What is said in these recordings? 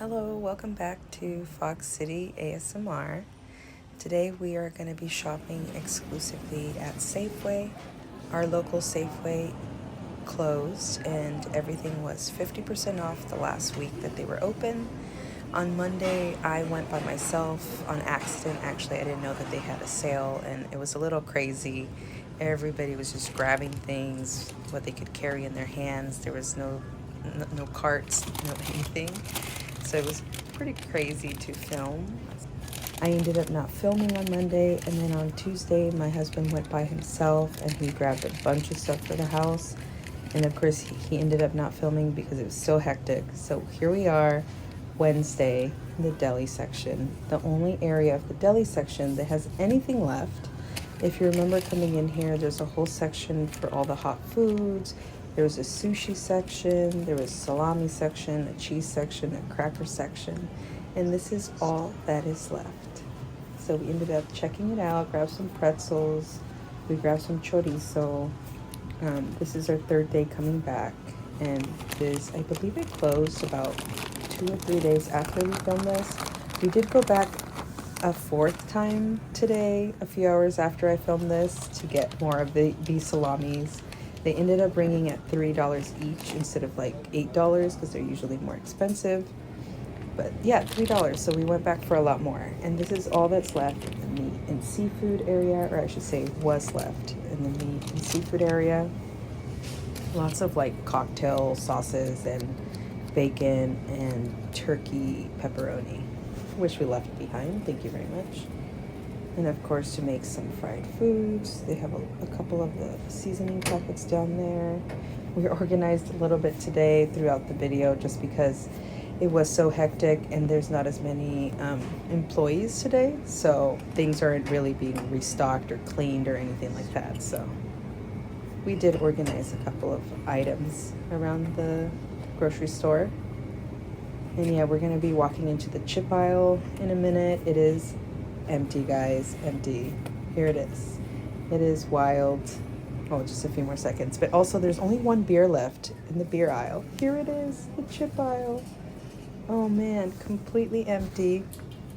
Hello, welcome back to Fox City ASMR. Today we are going to be shopping exclusively at Safeway. Our local Safeway closed and everything was 50% off the last week that they were open. On Monday, I went by myself on accident. Actually, I didn't know that they had a sale and it was a little crazy. Everybody was just grabbing things, what they could carry in their hands. There was no carts, no anything. So it was pretty crazy to film. I ended up not filming on Monday, and then on Tuesday my husband went by himself and he grabbed a bunch of stuff for the house. And of course he ended up not filming because it was so hectic. So here we are, Wednesday, in the deli section. The only area of the deli section that has anything left. If you remember coming in here, there's a whole section for all the hot foods. There was a sushi section, there was a salami section, a cheese section, a cracker section, and this is all that is left. So we ended up checking it out, grabbed some pretzels, we grabbed some chorizo. This is our third day coming back, and I believe it closed about 2 or 3 days after we filmed this. We did go back a fourth time today, a few hours after I filmed this, to get more of these salamis. They ended up bringing at $3 each instead of like $8 because they're usually more expensive. But yeah, $3. So we went back for a lot more. And this is all that's left in the meat and seafood area, or I should say was left in the meat and seafood area. Lots of like cocktail sauces and bacon and turkey pepperoni, which we left behind. Thank you very much. And of course, to make some fried foods, they have a couple of the seasoning packets down there. We organized a little bit today throughout the video just because it was so hectic and there's not as many employees today. So things aren't really being restocked or cleaned or anything like that. So we did organize a couple of items around the grocery store. And yeah, we're going to be walking into the chip aisle in a minute. It is empty, guys, empty. Here it is. It is wild. Oh, just a few more seconds. But also there's only one beer left in the beer aisle. Here it is, the chip aisle. Oh man, completely empty.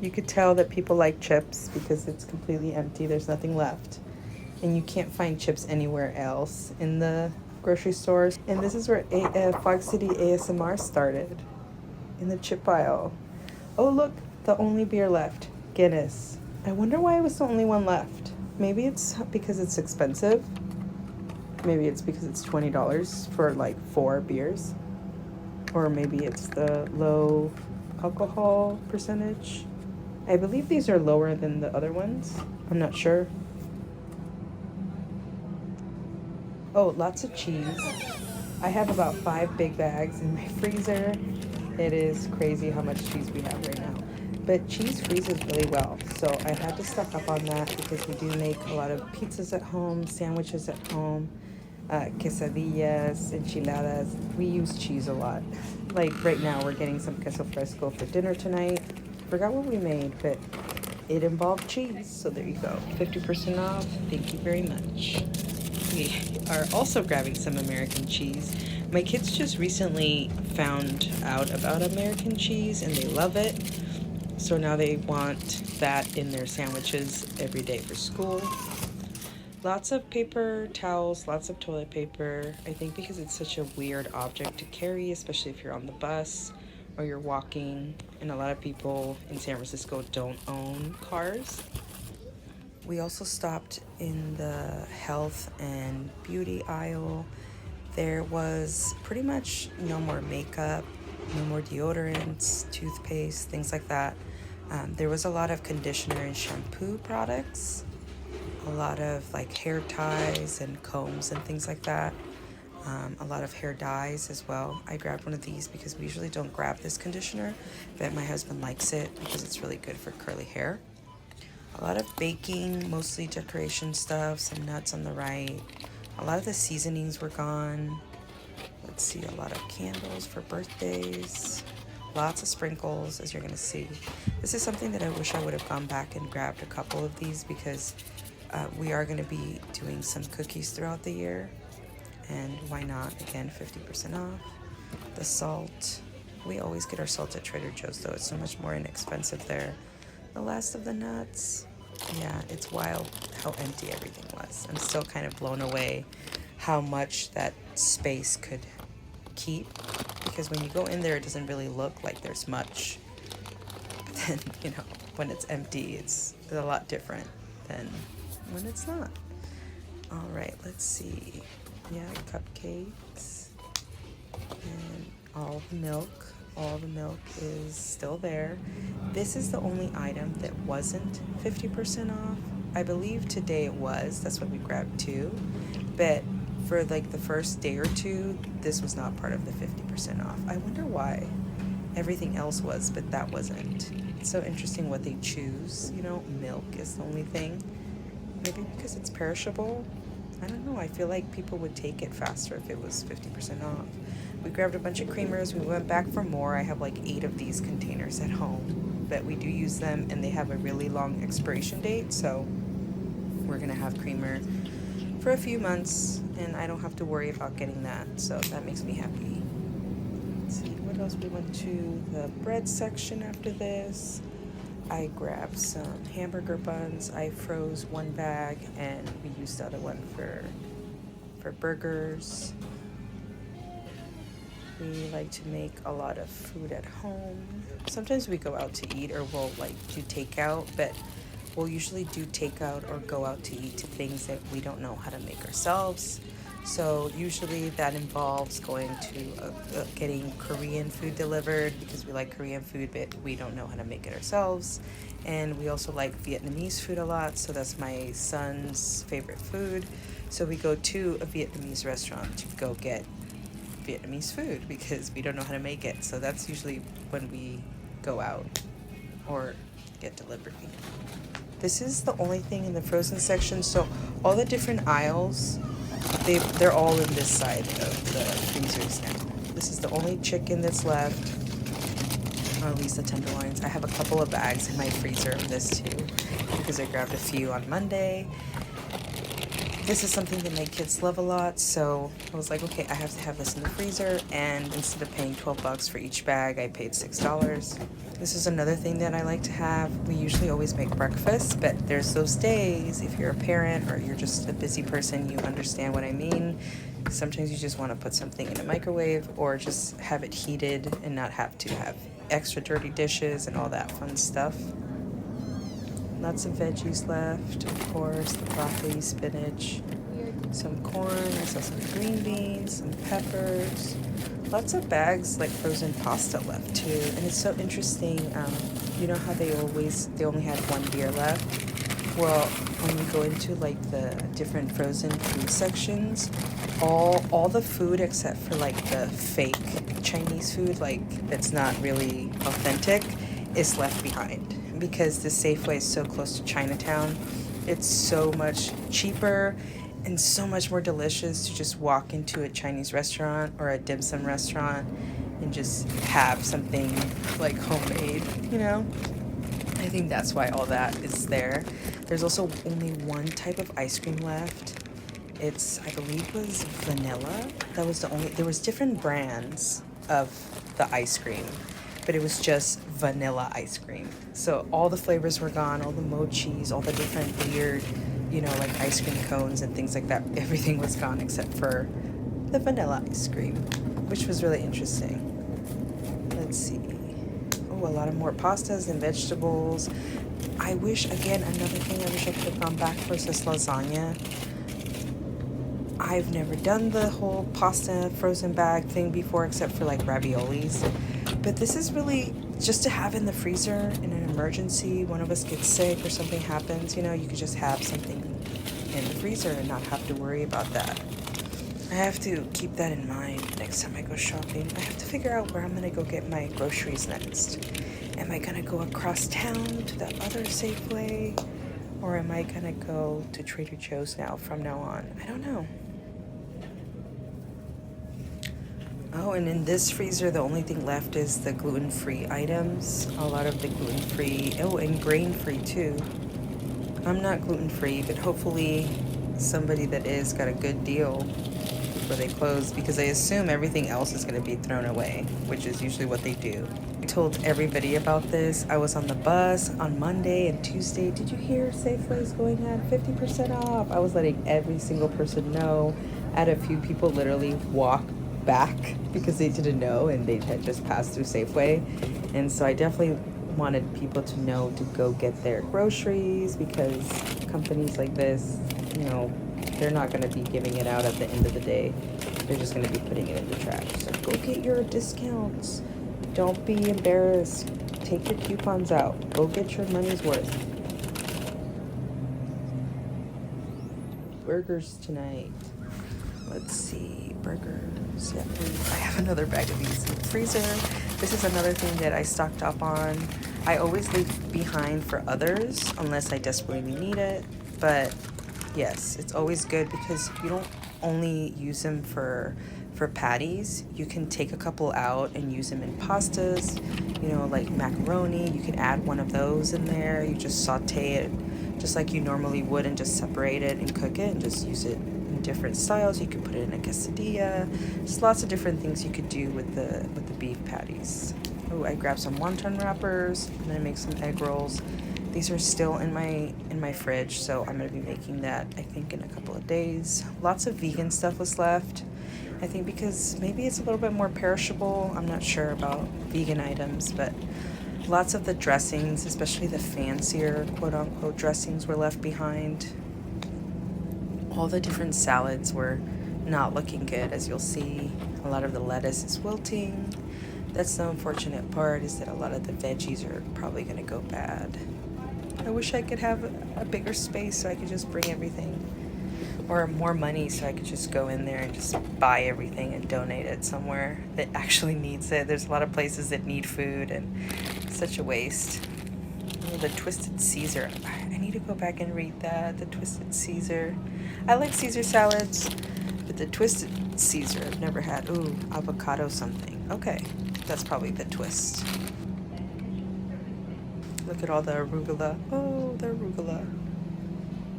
You could tell that people like chips because it's completely empty. There's nothing left. And you can't find chips anywhere else in the grocery stores. And this is where Fog City ASMR started, in the chip aisle. Oh look, the only beer left, Guinness. I wonder why it was the only one left. Maybe it's because it's expensive. Maybe it's because it's $20 for like 4 beers. Or maybe it's the low alcohol percentage. I believe these are lower than the other ones. I'm not sure. Oh, lots of cheese. I have about 5 big bags in my freezer. It is crazy how much cheese we have right now. But cheese freezes really well, so I had to stock up on that because we do make a lot of pizzas at home, sandwiches at home, quesadillas, enchiladas. We use cheese a lot. Like right now, we're getting some queso fresco for dinner tonight. Forgot what we made, but it involved cheese, so there you go. 50% off. Thank you very much. We are also grabbing some American cheese. My kids just recently found out about American cheese and they love it. So now they want that in their sandwiches every day for school. Lots of paper towels, lots of toilet paper. I think because it's such a weird object to carry, especially if you're on the bus or you're walking. And a lot of people in San Francisco don't own cars. We also stopped in the health and beauty aisle. There was pretty much no more makeup, no more deodorants, toothpaste, things like that. There was a lot of conditioner and shampoo products, a lot of like hair ties and combs and things like that. A lot of hair dyes as well. I grabbed one of these because we usually don't grab this conditioner, but my husband likes it because it's really good for curly hair. A lot of baking, mostly decoration stuff, some nuts on the right. A lot of the seasonings were gone. Let's see, a lot of candles for birthdays. Lots of sprinkles, as you're gonna see. This is something that I wish I would have gone back and grabbed a couple of these because we are gonna be doing some cookies throughout the year. And why not? Again, 50% off. The salt, We always get our salt at Trader Joe's, though. It's so much more inexpensive there. The last of the nuts. Yeah, it's wild how empty everything was. I'm still kind of blown away how much that space could keep, because when you go in there, it doesn't really look like there's much. But then, when it's empty, it's a lot different than when it's not. All right, let's see. Yeah, cupcakes and all the milk. All the milk is still there. This is the only item that wasn't 50% off. I believe today it was. That's what we grabbed too. But for like the first day or two, this was not part of the 50% off. I wonder why. Everything else was, but that wasn't. It's so interesting what they choose. Milk is the only thing. Maybe because it's perishable. I don't know. I feel like people would take it faster if it was 50% off. We grabbed a bunch of creamers. We went back for more. I have like 8 of these containers at home, but we do use them and they have a really long expiration date. So we're going to have creamer for a few months and I don't have to worry about getting that. So that makes me happy. Let's see what else. We went to the bread section after this. I grabbed some hamburger buns. I froze one bag and we used the other one for burgers. We like to make a lot of food at home. Sometimes we go out to eat or we'll do takeout, but we'll usually do takeout or go out to eat to things that we don't know how to make ourselves. So usually that involves going to getting Korean food delivered because we like Korean food, but we don't know how to make it ourselves. And we also like Vietnamese food a lot, so that's my son's favorite food. So we go to a Vietnamese restaurant to go get Vietnamese food because we don't know how to make it. So that's usually when we go out or get delivery. This is the only thing in the frozen section. So all the different aisles, they're all in this side of the freezers now. This is the only chicken that's left, or at least the tenderloins. I have a couple of bags in my freezer of this too because I grabbed a few on Monday. This is something that my kids love a lot, so I was like, okay, I have to have this in the freezer, and instead of paying $12 for each bag, I paid $6. This is another thing that I like to have. We usually always make breakfast, but there's those days, if you're a parent or you're just a busy person, you understand what I mean. Sometimes you just want to put something in a microwave or just have it heated and not have to have extra dirty dishes and all that fun stuff. Lots of veggies left, of course, the broccoli, spinach, some corn, I saw some green beans, some peppers, lots of bags like frozen pasta left too. And it's so interesting, you know how they only had one beer left? Well, when you go into like the different frozen food sections, all the food except for like the fake Chinese food, like that's not really authentic, is left behind. Because the Safeway is so close to Chinatown, it's so much cheaper and so much more delicious to just walk into a Chinese restaurant or a dim sum restaurant and just have something like homemade, I think that's why all that is there. There's also only one type of ice cream left. I believe was vanilla. There was different brands of the ice cream, but it was just vanilla ice cream. So all the flavors were gone, all the mochis, all the different weird, like ice cream cones and things like that. Everything was gone except for the vanilla ice cream, which was really interesting. Let's see. Oh, a lot of more pastas and vegetables. I wish I could have gone back for is this lasagna. I've never done the whole pasta frozen bag thing before except for like raviolis. But this is really just to have in the freezer in an emergency. One of us gets sick or something happens, you could just have something in the freezer and not have to worry about that. I have to keep that in mind next time I go shopping. I have to figure out where I'm going to go get my groceries next. Am I going to go across town to the other Safeway? Or am I going to go to Trader Joe's from now on? I don't know. Oh, and in this freezer, the only thing left is the gluten-free items. A lot of the gluten-free, and grain-free too. I'm not gluten-free, but hopefully somebody that is got a good deal. before they close because I assume everything else is going to be thrown away, which is usually what they do. I told everybody about this. I was on the bus on Monday and Tuesday. Did you hear Safeway is going at 50% off? I was letting every single person know. I had a few people literally walk back because they didn't know and they had just passed through Safeway. And so I definitely wanted people to know to go get their groceries because companies like this, you know, they're not going to be giving it out at the end of the day. They're just going to be putting it in the trash. So go get your discounts. Don't be embarrassed. Take your coupons out. Go get your money's worth. Burgers tonight. Let's see. Burgers. Yeah, I have another bag of these in the freezer. This is another thing that I stocked up on. I always leave behind for others unless I desperately need it. But yes, it's always good because you don't only use them for patties. You can take a couple out and use them in pastas, you know, like macaroni. You can add one of those in there. You just saute it just like you normally would and just separate it and cook it and just use it in different styles. You can put it in a quesadilla. There's lots of different things you could do with the beef patties. Oh, I grabbed some wonton wrappers. I'm gonna make some egg rolls. These are still in my fridge, so I'm gonna be making that I think in a couple of days. Lots of vegan stuff was left. I think because maybe it's a little bit more perishable. I'm not sure about vegan items, but lots of the dressings, especially the fancier quote-unquote dressings, were left behind. All the different salads were not looking good, as you'll see. A lot of the lettuce is wilting. That's the unfortunate part, is that a lot of the veggies are probably gonna go bad. I wish I could have a bigger space so I could just bring everything, or more money so I could just go in there and just buy everything and donate it somewhere that actually needs it. There's a lot of places that need food and it's such a waste. Oh, the Twisted Caesar. I need to go back and read that. The Twisted Caesar. I like Caesar salads, but the Twisted Caesar I've never had. Ooh, avocado something. Okay, that's probably the twist. Look at all the arugula. Oh, the arugula.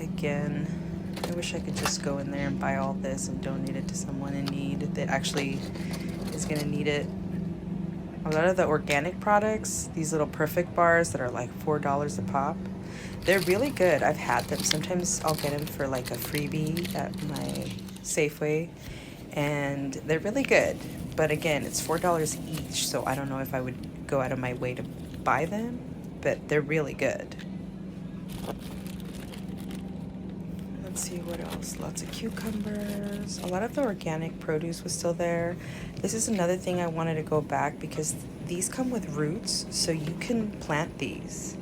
Again, I wish I could just go in there and buy all this and donate it to someone in need that actually is going to need it. A lot of the organic products, these little Perfect bars that are like $4 a pop, they're really good. I've had them. Sometimes I'll get them for like a freebie at my Safeway, and they're really good. But again, it's $4 each, so I don't know if I would go out of my way to buy them, but they're really good. Let's see what else. Lots of cucumbers. A lot of the organic produce was still there. This is another thing I wanted to go back because these come with roots, so you can plant these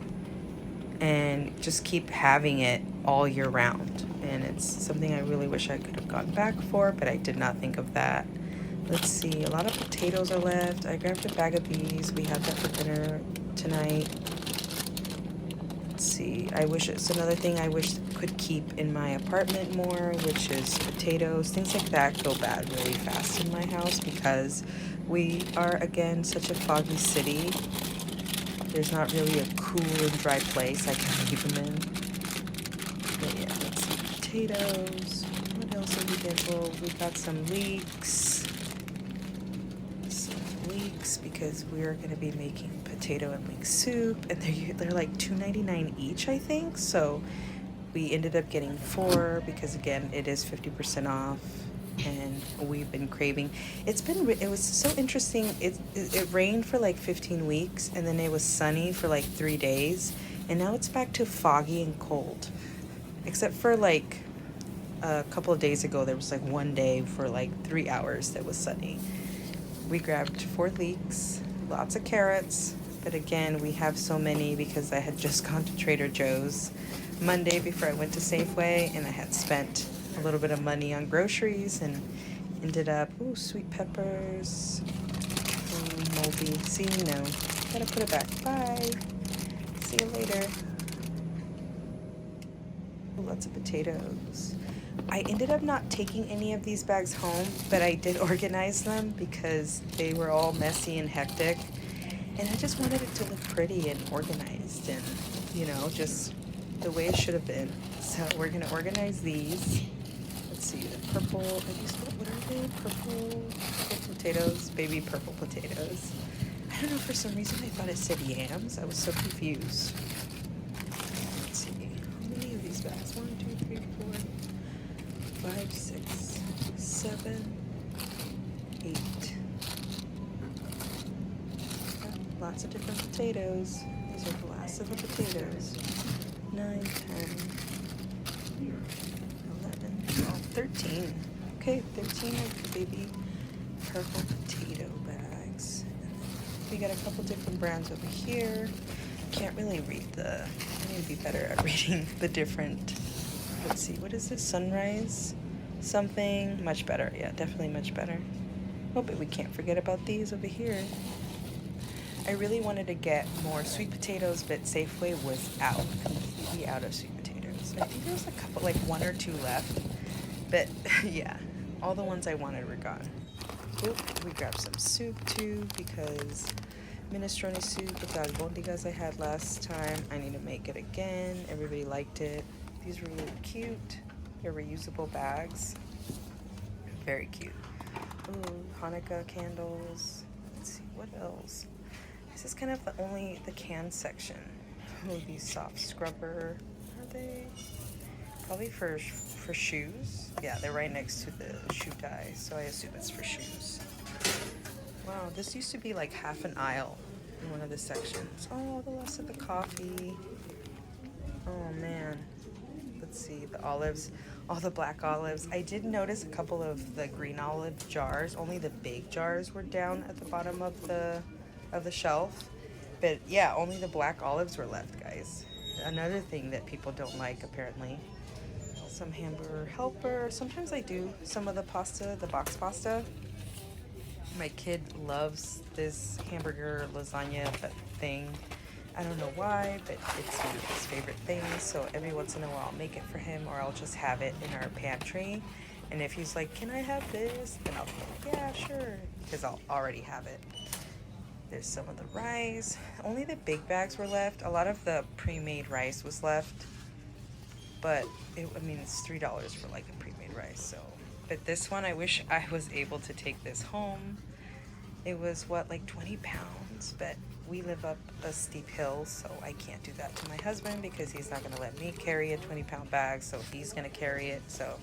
and just keep having it all year round. And it's something I really wish I could have gone back for, but I did not think of that. Let's see, a lot of potatoes are left. I grabbed a bag of these. We had that for dinner tonight. Let's see, it's another thing I wish could keep in my apartment more, which is potatoes. Things like that go bad really fast in my house because we are, again, such a foggy city. There's not really a cool and dry place I can keep them in. But yeah, let's see, potatoes. What else did we get? Well, we got some leeks. Because we're going to be making potato and leek soup, and they're like $2.99 each, I think. So we ended up getting 4 because, again, it is 50% off, and we've been craving. It was so interesting. It rained for like 15 weeks, and then it was sunny for like 3 days, and now it's back to foggy and cold, except for like a couple of days ago there was like one day for like 3 hours that was sunny. We grabbed 4 leeks, lots of carrots, but again, we have so many because I had just gone to Trader Joe's Monday before I went to Safeway, and I had spent a little bit of money on groceries and ended up, ooh, sweet peppers, ooh, moldy. See, no, gotta put it back. Bye. See you later. Ooh, lots of potatoes. I ended up not taking any of these bags home, but I did organize them because they were all messy and hectic. And I just wanted it to look pretty and organized and, you know, just the way it should have been. So we're going to organize these. Let's see, the purple, what are Okay, purple potatoes, baby purple potatoes. I don't know, for some reason I thought it said yams. I was so confused. Let's see, how many of these bags? 1, 2, 3, 4, 5, 6, 7, 8. Lots of different potatoes. These are the last of the potatoes. 9, 10, 11, 12, 13. Okay, 13 of the baby purple potato bags. And then we got a couple different brands over here. Can't really read I need to be better at reading the different, let's see, what is this? Sunrise something. Much better. Yeah, definitely much better. Oh, but we can't forget about these over here. I really wanted to get more sweet potatoes, but Safeway was completely out of sweet potatoes. I think there was a couple, like 1 or 2 left. But yeah, all the ones I wanted were gone. Oop, we grabbed some soup too because minestrone soup with the albondigas I had last time. I need to make it again. Everybody liked it. These were really cute. They're reusable bags. Very cute. Ooh, Hanukkah candles. Let's see, what else? This is kind of the can section. Oh, these soft scrubber. Are they? Probably for shoes. Yeah, they're right next to the shoe dye, so I assume it's for shoes. Wow, this used to be like half an aisle in one of the sections. Oh, the last of the coffee. Oh man. Let's see, the olives, all the black olives. I did notice a couple of the green olive jars. Only the big jars were down at the bottom of the shelf. But yeah, only the black olives were left, guys. Another thing that people don't like, apparently. Some hamburger helper. Sometimes I do some of the pasta, the box pasta. My kid loves this hamburger lasagna thing. I don't know why, but it's one of his favorite things. So every once in a while I'll make it for him, or I'll just have it in our pantry. And if he's like, can I have this? Then I'll be like, yeah, sure. Because I'll already have it. There's some of the rice. Only the big bags were left. A lot of the pre-made rice was left. But it's $3 for like a pre-made rice. So, but this one, I wish I was able to take this home. It was like 20 pounds, but we live up a steep hill, so I can't do that to my husband because he's not gonna let me carry a 20-pound bag, so he's gonna carry it. So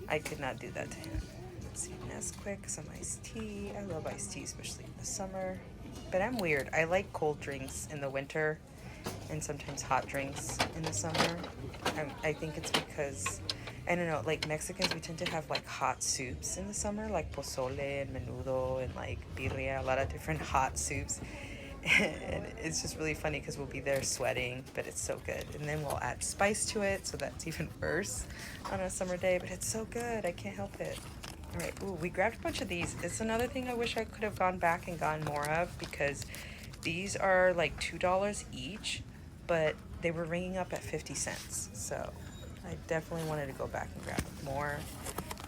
I could not do that to him. Let's see, Nesquik, some iced tea. I love iced tea, especially in the summer. But I'm weird. I like cold drinks in the winter and sometimes hot drinks in the summer. I think it's because, I don't know, like Mexicans, we tend to have like hot soups in the summer, like pozole and menudo and like birria, a lot of different hot soups. And it's just really funny because we'll be there sweating, but it's so good. And then we'll add spice to it, so that's even worse on a summer day, but it's so good. I can't help it. All right, ooh, we grabbed a bunch of these. It's another thing I wish I could have gone back and gotten more of, because these are like $2 each, but they were ringing up at 50 cents. So I definitely wanted to go back and grab more.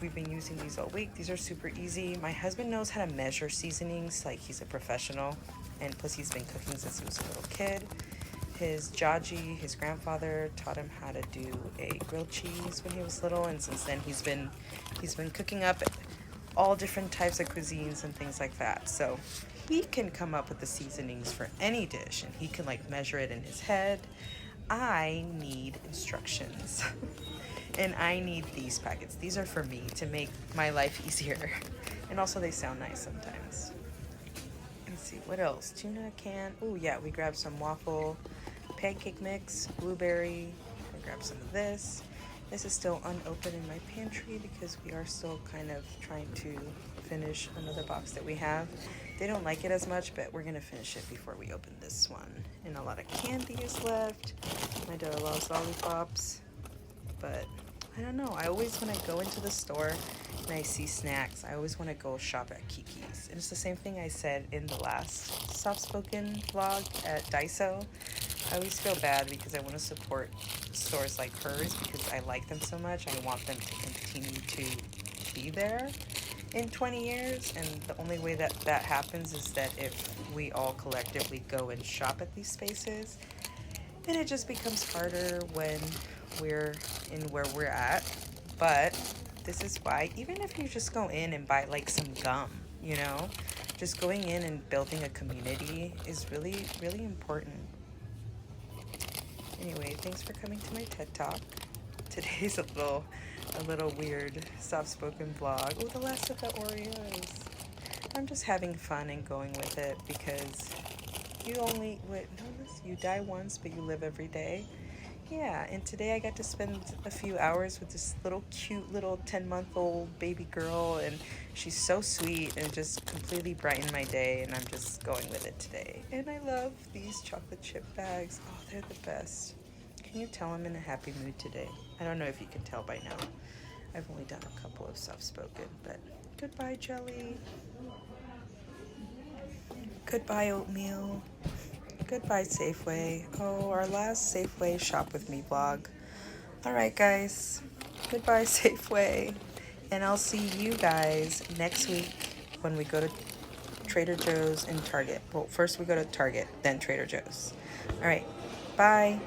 We've been using these all week. These are super easy. My husband knows how to measure seasonings, like he's a professional, and plus he's been cooking since he was a little kid. His Jaji, his grandfather, taught him how to do a grilled cheese when he was little, and since then he's been cooking up all different types of cuisines and things like that. So he can come up with the seasonings for any dish, and he can like measure it in his head. I need instructions. And I need these packets. These are for me to make my life easier. And also they sound nice sometimes. Let's see, what else? Tuna can. Oh yeah, we grabbed some waffle pancake mix, blueberry. I grabbed some of this. This is still unopened in my pantry because we are still kind of trying to finish another box that we have. They don't like it as much, but we're gonna finish it before we open this one. And a lot of candy is left. My daughter loves lollipops, but I don't know. I always, when I go into the store and I see snacks, I always want to go shop at Kiki's. And it's the same thing I said in the last soft-spoken vlog at Daiso. I always feel bad because I want to support stores like hers because I like them so much. I want them to continue to be there in 20 years. And the only way that that happens is that if we all collectively go and shop at these spaces. And it just becomes harder when we're in where we're at. But This is why, even if you just go in and buy like some gum, you know, just going in and building a community is really, really important. Anyway, thanks for coming to my TED Talk. Today's a little weird, soft-spoken vlog. Oh, the last of the Oreos. I'm just having fun and going with it because you die once, but you live every day. Yeah, and today I got to spend a few hours with this little cute little 10-month-old baby girl, and she's so sweet and just completely brightened my day, and I'm just going with it today. And I love these chocolate chip bags. Oh, they're the best. Can you tell I'm in a happy mood today? I don't know if you can tell by now. I've only done a couple of soft-spoken, but goodbye, Jelly. Goodbye, oatmeal. Goodbye, Safeway. Oh, our last Safeway Shop With Me vlog. Alright, guys. Goodbye, Safeway. And I'll see you guys next week when we go to Trader Joe's and Target. Well, first we go to Target, then Trader Joe's. Alright, bye.